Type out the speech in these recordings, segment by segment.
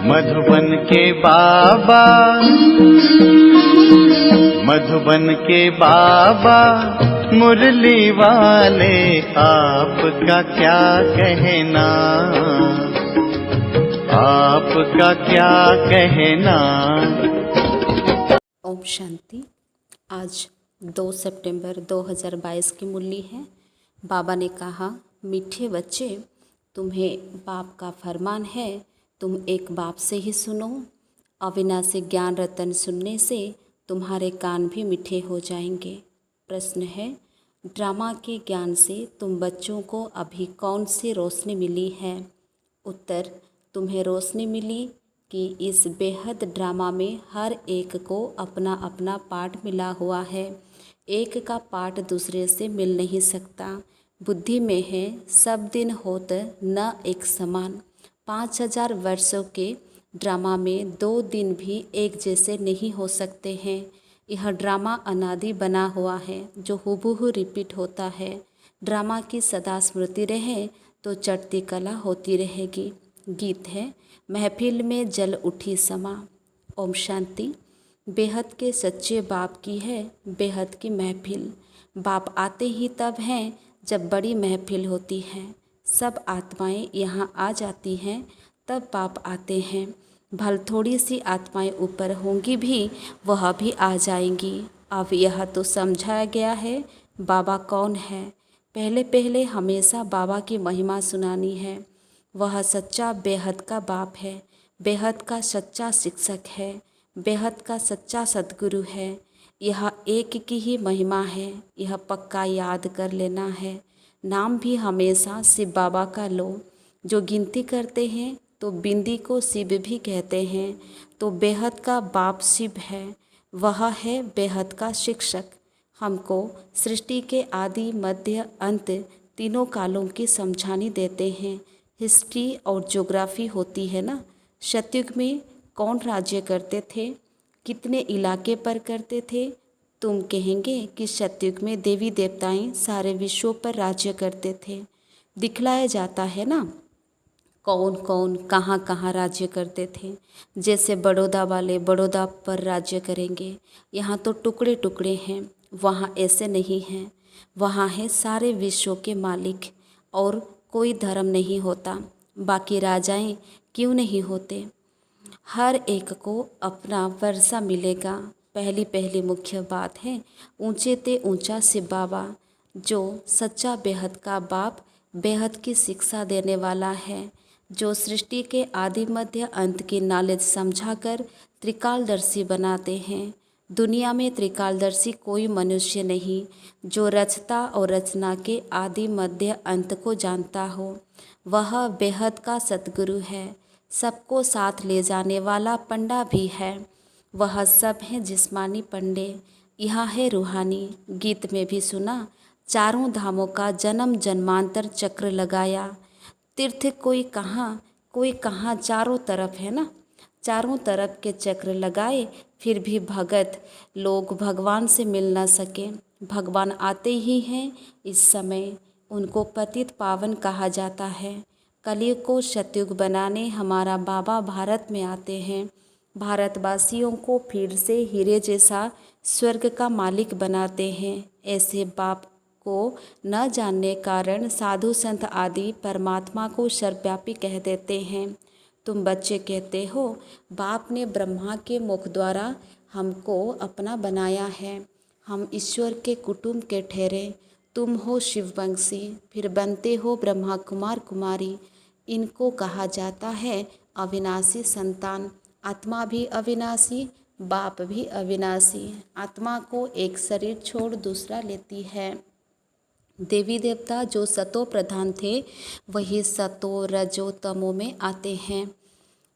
मधुबन के बाबा, मधुबन के बाबा मुरली वाले, आपका क्या कहना, आपका क्या कहना। ओम शांति। आज 2 सितंबर 2022 की मुरली है। बाबा ने कहा, मीठे बच्चे, तुम्हें बाप का फरमान है, तुम एक बाप से ही सुनो। अविनाशी ज्ञान रतन सुनने से तुम्हारे कान भी मीठे हो जाएंगे। प्रश्न है, ड्रामा के ज्ञान से तुम बच्चों को अभी कौन सी रोशनी मिली है? उत्तर, तुम्हें रोशनी मिली कि इस बेहद ड्रामा में हर एक को अपना अपना पार्ट मिला हुआ है। एक का पार्ट दूसरे से मिल नहीं सकता। बुद्धि में है सब दिन होत न एक समान। 5000 वर्षों के ड्रामा में 2 दिन भी एक जैसे नहीं हो सकते हैं। यह ड्रामा अनादि बना हुआ है जो हूबहू रिपीट होता है। ड्रामा की सदा स्मृति रहे तो चढ़ती कला होती रहेगी। गीत है, महफिल में जल उठी समा। ओम शांति। बेहद के सच्चे बाप की है बेहद की महफिल। बाप आते ही तब हैं जब बड़ी महफिल होती है। सब आत्माएं यहाँ आ जाती हैं तब बाप आते हैं। भल थोड़ी सी आत्माएं ऊपर होंगी भी वह भी आ जाएंगी। अब यह तो समझाया गया है बाबा कौन है। पहले पहले हमेशा बाबा की महिमा सुनानी है। वह सच्चा बेहद का बाप है, बेहद का सच्चा शिक्षक है, बेहद का सच्चा सद्गुरु है। यह एक की ही महिमा है, यह पक्का याद कर लेना है। नाम भी हमेशा शिव बाबा का लो। जो गिनती करते हैं तो बिंदी को शिव भी कहते हैं, तो बेहद का बाप शिव है। वह है बेहद का शिक्षक। हमको सृष्टि के आदि मध्य अंत तीनों कालों की समझानी देते हैं। हिस्ट्री और ज्योग्राफी होती है ना। सतयुग में कौन राज्य करते थे, कितने इलाके पर करते थे? तुम कहेंगे कि सतयुग में देवी देवताएं सारे विश्वों पर राज्य करते थे। दिखलाया जाता है ना कौन कौन कहाँ कहाँ राज्य करते थे। जैसे बड़ौदा वाले बड़ौदा पर राज्य करेंगे। यहाँ तो टुकड़े टुकड़े हैं, वहाँ ऐसे नहीं हैं। वहाँ है सारे विश्वों के मालिक और कोई धर्म नहीं होता। बाकी राजाएं क्यों नहीं होते? हर एक को अपना वर्षा मिलेगा। पहली पहली मुख्य बात है ऊंचे ते ऊंचा शिव बाबा, जो सच्चा बेहद का बाप बेहद की शिक्षा देने वाला है, जो सृष्टि के आदि मध्य अंत की नॉलेज समझाकर त्रिकालदर्शी बनाते हैं। दुनिया में त्रिकालदर्शी कोई मनुष्य नहीं जो रचता और रचना के आदि मध्य अंत को जानता हो। वह बेहद का सद्गुरु है, सबको साथ ले जाने वाला पंडा भी है। वह सब है जिस्मानी पंडे, यह है रूहानी। गीत में भी सुना, चारों धामों का जन्म जन्मांतर चक्र लगाया। तीर्थ कोई कहाँ चारों तरफ है ना। चारों तरफ के चक्र लगाए फिर भी भगत लोग भगवान से मिल न सके। भगवान आते ही हैं इस समय, उनको पतित पावन कहा जाता है। कलयुग को सतयुग बनाने हमारा बाबा भारत में आते हैं। भारतवासियों को फिर से हीरे जैसा स्वर्ग का मालिक बनाते हैं। ऐसे बाप को न जानने कारण साधु संत आदि परमात्मा को सर्वव्यापी कह देते हैं। तुम बच्चे कहते हो बाप ने ब्रह्मा के मुख द्वारा हमको अपना बनाया है, हम ईश्वर के कुटुंब के ठहरे। तुम हो शिववंशी, फिर बनते हो ब्रह्मा कुमार कुमारी। इनको कहा जाता है अविनाशी संतान। आत्मा भी अविनाशी, बाप भी अविनाशी। आत्मा को एक शरीर छोड़ दूसरा लेती है। देवी देवता जो सतो प्रधान थे वही सतो रजो तमो में आते हैं।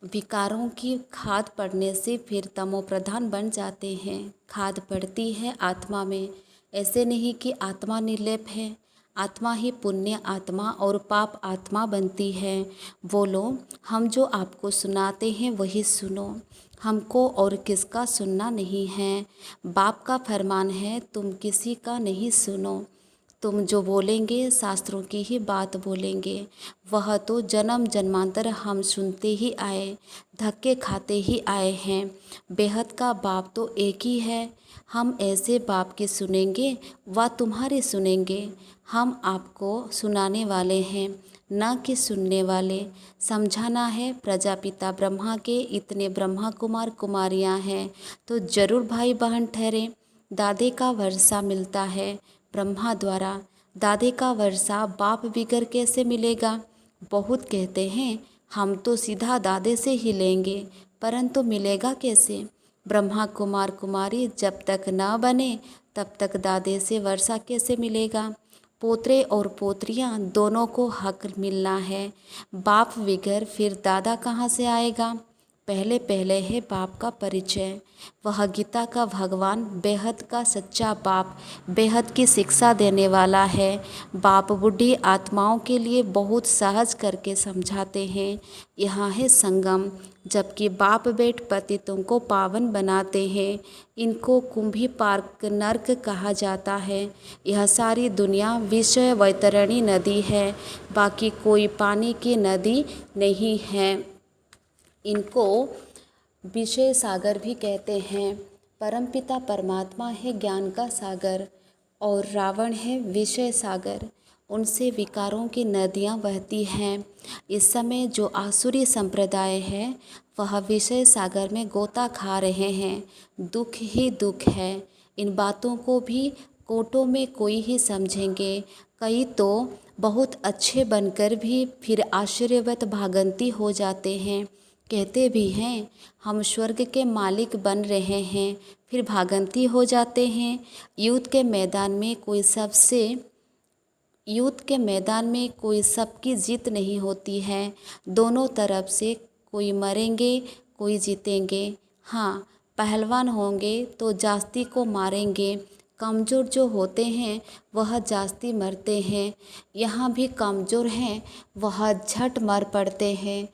विकारों की खाद पड़ने से फिर तमो प्रधान बन जाते हैं। खाद पड़ती है आत्मा में। ऐसे नहीं कि आत्मा निर्लेप है, आत्मा ही पुण्य आत्मा और पाप आत्मा बनती है। बोलो, हम जो आपको सुनाते हैं वही सुनो, हमको और किसका सुनना नहीं है। बाप का फरमान है तुम किसी का नहीं सुनो। तुम जो बोलेंगे शास्त्रों की ही बात बोलेंगे। वह तो जन्म जन्मांतर हम सुनते ही आए, धक्के खाते ही आए हैं। बेहद का बाप तो एक ही है। हम ऐसे बाप की सुनेंगे व तुम्हारी सुनेंगे। हम आपको सुनाने वाले हैं, न कि सुनने वाले। समझाना है प्रजापिता ब्रह्मा के इतने ब्रह्मा कुमार कुमारियाँ हैं, तो जरूर भाई बहन ठहरे। दादे का वर्षा मिलता है ब्रह्मा द्वारा। दादे का वर्षा बाप बिगर कैसे मिलेगा? बहुत कहते हैं हम तो सीधा दादे से ही लेंगे, परंतु मिलेगा कैसे? ब्रह्मा कुमार कुमारी जब तक न बने तब तक दादे से वर्षा कैसे मिलेगा? पोतरे और पोतरियाँ दोनों को हक मिलना है। बाप बिगर फिर दादा कहाँ से आएगा? पहले पहले है बाप का परिचय। वह गीता का भगवान, बेहद का सच्चा बाप, बेहद की शिक्षा देने वाला है। बाप बूढ़ी आत्माओं के लिए बहुत सहज करके समझाते हैं। यहाँ है संगम, जबकि बाप बेट पतितों को पावन बनाते हैं। इनको कुंभी पार्क नर्क कहा जाता है। यह सारी दुनिया विषय वैतरणी नदी है, बाकी कोई पानी की नदी नहीं है। इनको विषय सागर भी कहते हैं। परमपिता परमात्मा है ज्ञान का सागर और रावण है विषय सागर। उनसे विकारों की नदियाँ बहती हैं। इस समय जो आसुरी संप्रदाय है वह विषय सागर में गोता खा रहे हैं। दुख ही दुख है। इन बातों को भी कोटों में कोई ही समझेंगे। कई तो बहुत अच्छे बनकर भी फिर आश्चर्यवत भागंती हो जाते हैं। कहते भी हैं हम स्वर्ग के मालिक बन रहे हैं, फिर भागंती हो जाते हैं। युद्ध के मैदान में कोई सबकी जीत नहीं होती है। दोनों तरफ से कोई मरेंगे, कोई जीतेंगे। हाँ, पहलवान होंगे तो जास्ती को मारेंगे। कमज़ोर जो होते हैं वह जास्ती मरते हैं। यहाँ भी कमज़ोर हैं, वह झट मर पड़ते हैं।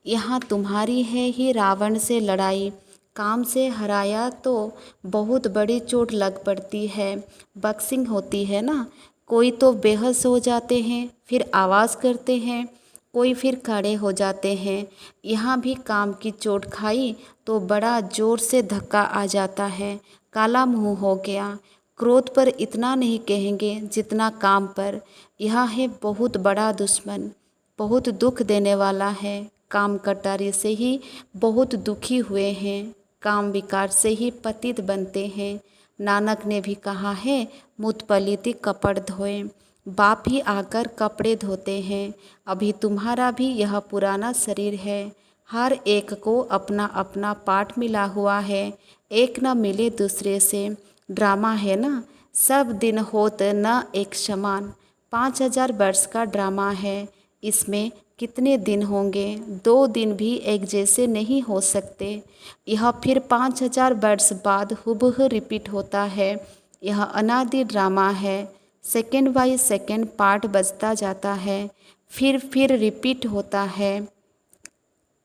यहाँ तुम्हारी है ही रावण से लड़ाई। काम से हराया तो बहुत बड़ी चोट लग पड़ती है। बॉक्सिंग होती है ना, कोई तो बेहोश हो जाते हैं, फिर आवाज़ करते हैं, कोई फिर खड़े हो जाते हैं। यहाँ भी काम की चोट खाई तो बड़ा ज़ोर से धक्का आ जाता है, काला मुँह हो गया। क्रोध पर इतना नहीं कहेंगे जितना काम पर। यह है बहुत बड़ा दुश्मन, बहुत दुख देने वाला है। काम कटारी से ही बहुत दुखी हुए हैं। काम विकार से ही पतित बनते हैं। नानक ने भी कहा है मुत पलीति कपड़ धोए। बाप ही आकर कपड़े धोते हैं। अभी तुम्हारा भी यह पुराना शरीर है। हर एक को अपना अपना पाठ मिला हुआ है, एक न मिले दूसरे से। ड्रामा है ना, सब दिन होत न एक समान। 5000 वर्ष का ड्रामा है। इसमें कितने दिन होंगे? 2 दिन भी एक जैसे नहीं हो सकते। यह फिर 5000 वर्ष बाद हुबहू रिपीट होता है। यह अनादि ड्रामा है। सेकंड बाय सेकंड पार्ट बजता जाता है, फिर रिपीट होता है।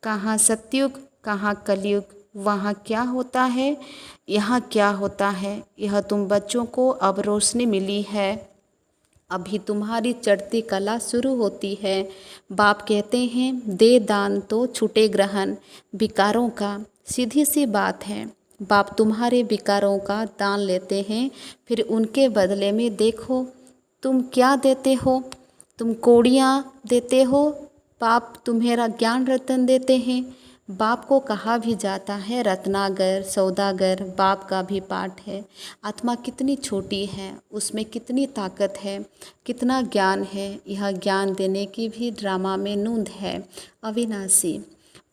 कहाँ सतयुग, कहाँ कलयुग, वहाँ क्या होता है, यहाँ क्या होता है, यह तुम बच्चों को अब रोशनी मिली है। अभी तुम्हारी चढ़ती कला शुरू होती है। बाप कहते हैं दे दान तो छूटे ग्रहण। विकारों का सीधी सी बात है। बाप तुम्हारे विकारों का दान लेते हैं, फिर उनके बदले में देखो तुम क्या देते हो। तुम कौड़ियाँ देते हो, बाप तुम्हारा ज्ञान रतन देते हैं। बाप को कहा भी जाता है रत्नागर सौदागर। बाप का भी पाठ है। आत्मा कितनी छोटी है, उसमें कितनी ताकत है, कितना ज्ञान है। यह ज्ञान देने की भी ड्रामा में नूंद है अविनाशी।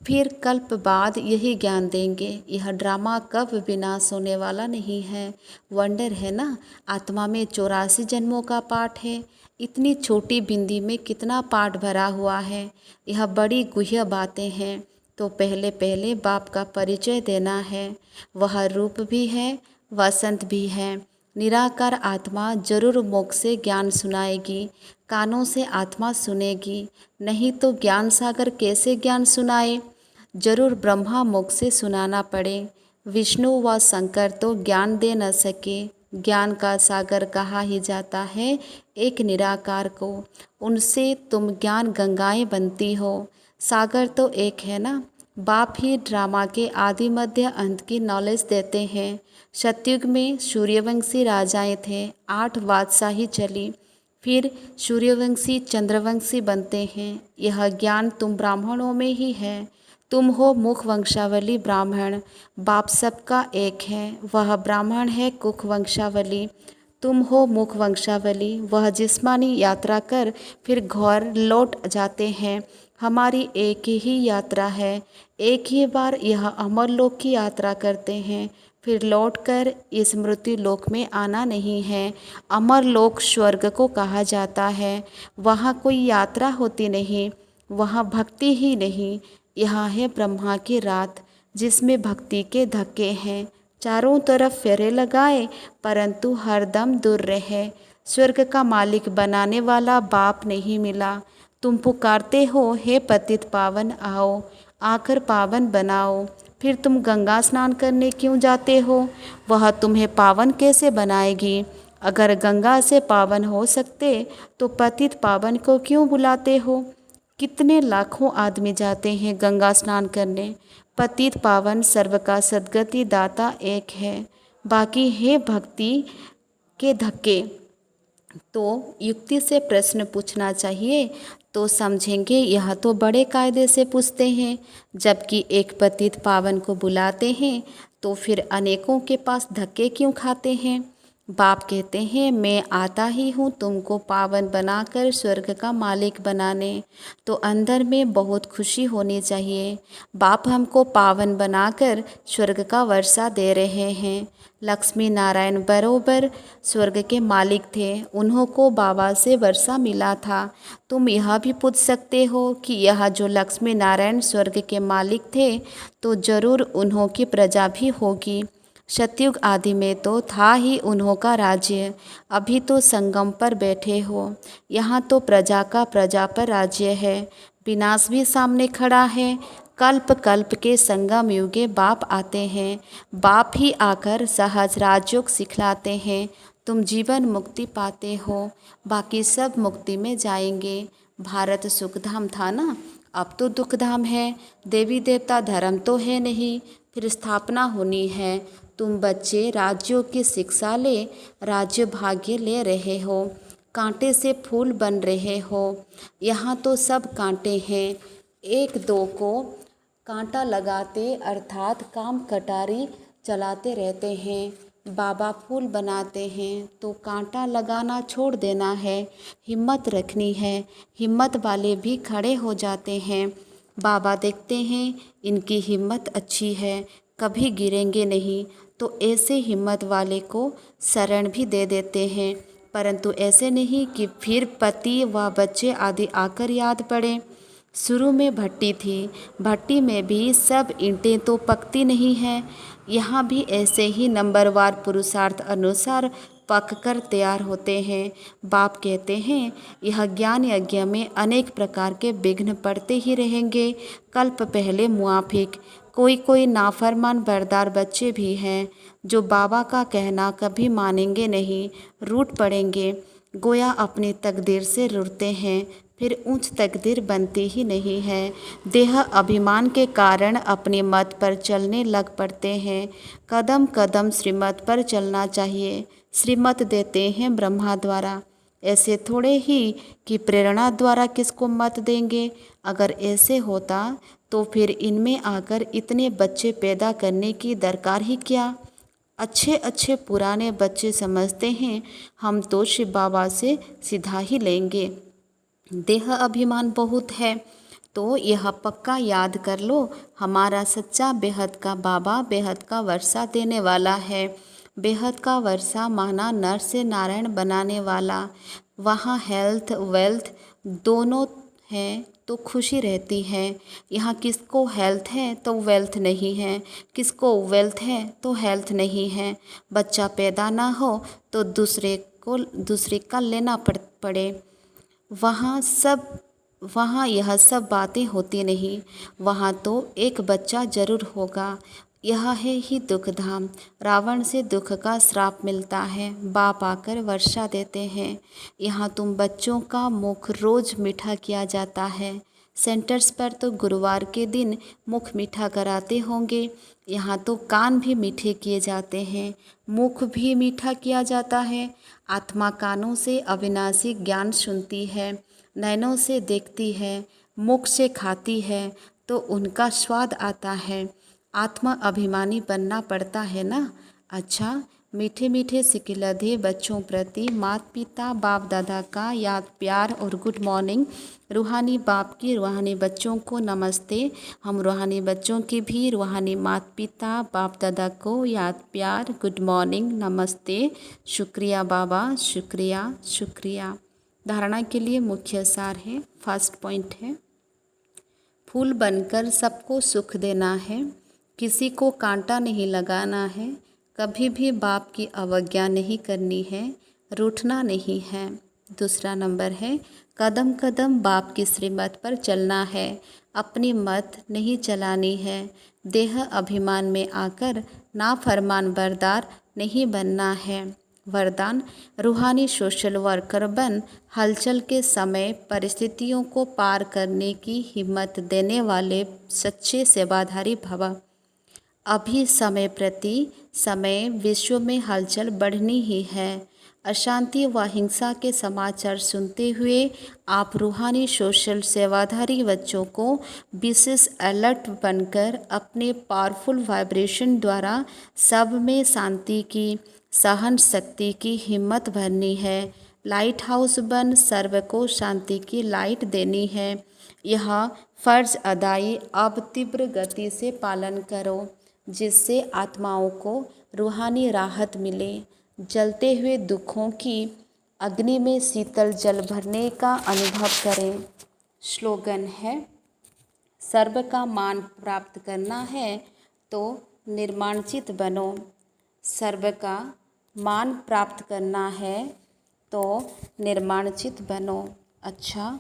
फिर कल्प बाद यही ज्ञान देंगे। यह ड्रामा कब विनाश होने वाला नहीं है। वंडर है ना, आत्मा में 84 जन्मों का पाठ है। इतनी छोटी बिंदी में कितना पाठ भरा हुआ है। यह बड़ी गुह्य बातें हैं। तो पहले पहले बाप का परिचय देना है। वह रूप भी है, वसंत भी है। निराकार आत्मा जरूर मुख से ज्ञान सुनाएगी, कानों से आत्मा सुनेगी। नहीं तो ज्ञान सागर कैसे ज्ञान सुनाए? जरूर ब्रह्मा मुख से सुनाना पड़े। विष्णु व शंकर तो ज्ञान दे न सके, ज्ञान का सागर कहा ही जाता है एक निराकार को। उनसे तुम ज्ञान गंगाएं बनती हो। सागर तो एक है ना। बाप ही ड्रामा के आदि मध्य अंत की नॉलेज देते हैं। सतयुग में सूर्यवंशी राजाएं थे, 8 बादशाही चली, फिर सूर्यवंशी चंद्रवंशी बनते हैं। यह ज्ञान तुम ब्राह्मणों में ही है। तुम हो मुख वंशावली ब्राह्मण। बाप सबका एक है, वह ब्राह्मण है कुख वंशावली। तुम हो मुख वंशावली, वह जिस्मानी यात्रा कर फिर घर लौट जाते हैं। हमारी एक ही यात्रा है, एक ही बार यह अमर लोक की यात्रा करते हैं, फिर लौटकर इस मृत्यु लोक में आना नहीं है। अमर लोक स्वर्ग को कहा जाता है। वहाँ कोई यात्रा होती नहीं, वहाँ भक्ति ही नहीं। यहाँ है ब्रह्मा की रात, जिसमें भक्ति के धक्के हैं। चारों तरफ फेरे लगाए परंतु हरदम दूर रहे। स्वर्ग का मालिक बनाने वाला बाप नहीं मिला। तुम पुकारते हो हे पतित पावन आओ, आकर पावन बनाओ। फिर तुम गंगा स्नान करने क्यों जाते हो? वह तुम्हें पावन कैसे बनाएगी? अगर गंगा से पावन हो सकते तो पतित पावन को क्यों बुलाते हो? कितने लाखों आदमी जाते हैं गंगा स्नान करने। पतित पावन सर्व का सद्गति दाता एक है, बाकी है भक्ति के धक्के। तो युक्ति से प्रश्न पूछना चाहिए तो समझेंगे यह तो बड़े कायदे से पूछते हैं। जबकि एक पतित पावन को बुलाते हैं तो फिर अनेकों के पास धक्के क्यों खाते हैं? बाप कहते हैं मैं आता ही हूँ तुमको पावन बनाकर स्वर्ग का मालिक बनाने। तो अंदर में बहुत खुशी होनी चाहिए। बाप हमको पावन बनाकर स्वर्ग का वर्षा दे रहे हैं। लक्ष्मी नारायण बरोबर स्वर्ग के मालिक थे, उन्हों को बाबा से वर्षा मिला था। तुम यह भी पूछ सकते हो कि यह जो लक्ष्मी नारायण स्वर्ग के मालिक थे तो जरूर उन्हों की प्रजा भी होगी। सतयुग आदि में तो था ही उन्हों का राज्य। अभी तो संगम पर बैठे हो, यहाँ तो प्रजा का प्रजा पर राज्य है। विनाश भी सामने खड़ा है। कल्प कल्प के संगम युगे बाप आते हैं। बाप ही आकर सहज राजयोग सिखलाते हैं। तुम जीवन मुक्ति पाते हो, बाकी सब मुक्ति में जाएंगे। भारत सुखधाम था ना, अब तो दुखधाम है। देवी देवता धर्म तो है नहीं, फिर स्थापना होनी है। तुम बच्चे राज्यों की शिक्षा ले, राज्य भाग्य ले रहे हो, कांटे से फूल बन रहे हो। यहाँ तो सब कांटे हैं। एक दो को कांटा लगाते अर्थात काम कटारी चलाते रहते हैं। बाबा फूल बनाते हैं तो कांटा लगाना छोड़ देना है, हिम्मत रखनी है। हिम्मत वाले भी खड़े हो जाते हैं। बाबा देखते हैं इनकी हिम्मत अच्छी है, कभी गिरेंगे नहीं, तो ऐसे हिम्मत वाले को शरण भी दे देते हैं। परंतु ऐसे नहीं कि फिर पति व बच्चे आदि आकर याद पड़े। शुरू में भट्टी थी, भट्टी में भी सब ईंटें तो पकती नहीं हैं। यहाँ भी ऐसे ही नंबरवार पुरुषार्थ अनुसार पक कर तैयार होते हैं। बाप कहते हैं यह ज्ञान यज्ञ में अनेक प्रकार के विघ्न पड़ते ही रहेंगे। कल्प पहले मुआफिक कोई कोई नाफरमान बरदार बच्चे भी हैं जो बाबा का कहना कभी मानेंगे नहीं, रूठ पड़ेंगे। गोया अपनी तकदीर से रुठते हैं, फिर ऊंच तकदीर बनती ही नहीं है। देह अभिमान के कारण अपने मत पर चलने लग पड़ते हैं। कदम कदम श्रीमत पर चलना चाहिए। श्रीमत देते हैं ब्रह्मा द्वारा, ऐसे थोड़े ही कि प्रेरणा द्वारा किसको मत देंगे। अगर ऐसे होता तो फिर इनमें आकर इतने बच्चे पैदा करने की दरकार ही क्या। अच्छे अच्छे पुराने बच्चे समझते हैं हम तो शिव बाबा से सीधा ही लेंगे। देह अभिमान बहुत है तो यह पक्का याद कर लो, हमारा सच्चा बेहद का बाबा बेहद का वर्षा देने वाला है। बेहद का वर्षा माना नर से नारायण बनाने वाला। वहाँ हेल्थ वेल्थ दोनों हैं तो खुशी रहती है। यहाँ किसको हेल्थ है तो वेल्थ नहीं है, किसको वेल्थ है तो हेल्थ नहीं है। बच्चा पैदा ना हो तो दूसरे का लेना पड़े। वहाँ यह सब बातें होती नहीं। वहाँ तो एक बच्चा जरूर होगा। यह है ही दुख धाम। रावण से दुख का श्राप मिलता है, बाप आकर वर्षा देते हैं। यहाँ तुम बच्चों का मुख रोज मीठा किया जाता है। सेंटर्स पर तो गुरुवार के दिन मुख मीठा कराते होंगे। यहाँ तो कान भी मीठे किए जाते हैं, मुख भी मीठा किया जाता है। आत्मा कानों से अविनाशी ज्ञान सुनती है, नैनों से देखती है, मुख से खाती है तो उनका स्वाद आता है। आत्मा अभिमानी बनना पड़ता है ना। अच्छा, मीठे मीठे सिकिलधे बच्चों प्रति माता पिता बाप दादा का याद प्यार और गुड मॉर्निंग। रूहानी बाप की रूहानी बच्चों को नमस्ते। हम रूहानी बच्चों की भी रूहानी माता पिता बाप दादा को याद प्यार गुड मॉर्निंग नमस्ते। शुक्रिया बाबा, शुक्रिया शुक्रिया। धारणा के लिए मुख्य सार है। फर्स्ट पॉइंट है, फूल बनकर सबको सुख देना है, किसी को कांटा नहीं लगाना है, कभी भी बाप की अवज्ञा नहीं करनी है, रूठना नहीं है। दूसरा नंबर है, कदम कदम बाप की श्रीमत पर चलना है, अपनी मत नहीं चलानी है, देह अभिमान में आकर नाफरमान बरदार नहीं बनना है। वरदान, रूहानी सोशल वर्कर बन हलचल के समय परिस्थितियों को पार करने की हिम्मत देने वाले सच्चे सेवाधारी भव। अभी समय प्रति समय विश्व में हलचल बढ़नी ही है। अशांति व हिंसा के समाचार सुनते हुए आप रूहानी सोशल सेवाधारी बच्चों को विशेष अलर्ट बनकर अपने पावरफुल वाइब्रेशन द्वारा सब में शांति की, सहन शक्ति की हिम्मत भरनी है। लाइट हाउस बन सर्व को शांति की लाइट देनी है। यह फर्ज अदाई अब तीव्र गति से पालन करो, जिससे आत्माओं को रूहानी राहत मिले। जलते हुए दुखों की अग्नि में शीतल जल भरने का अनुभव करें। स्लोगन है, सर्व का मान प्राप्त करना है तो निर्माणचित बनो। सर्व का मान प्राप्त करना है तो निर्माणचित बनो। अच्छा,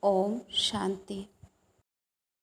ओम शांति।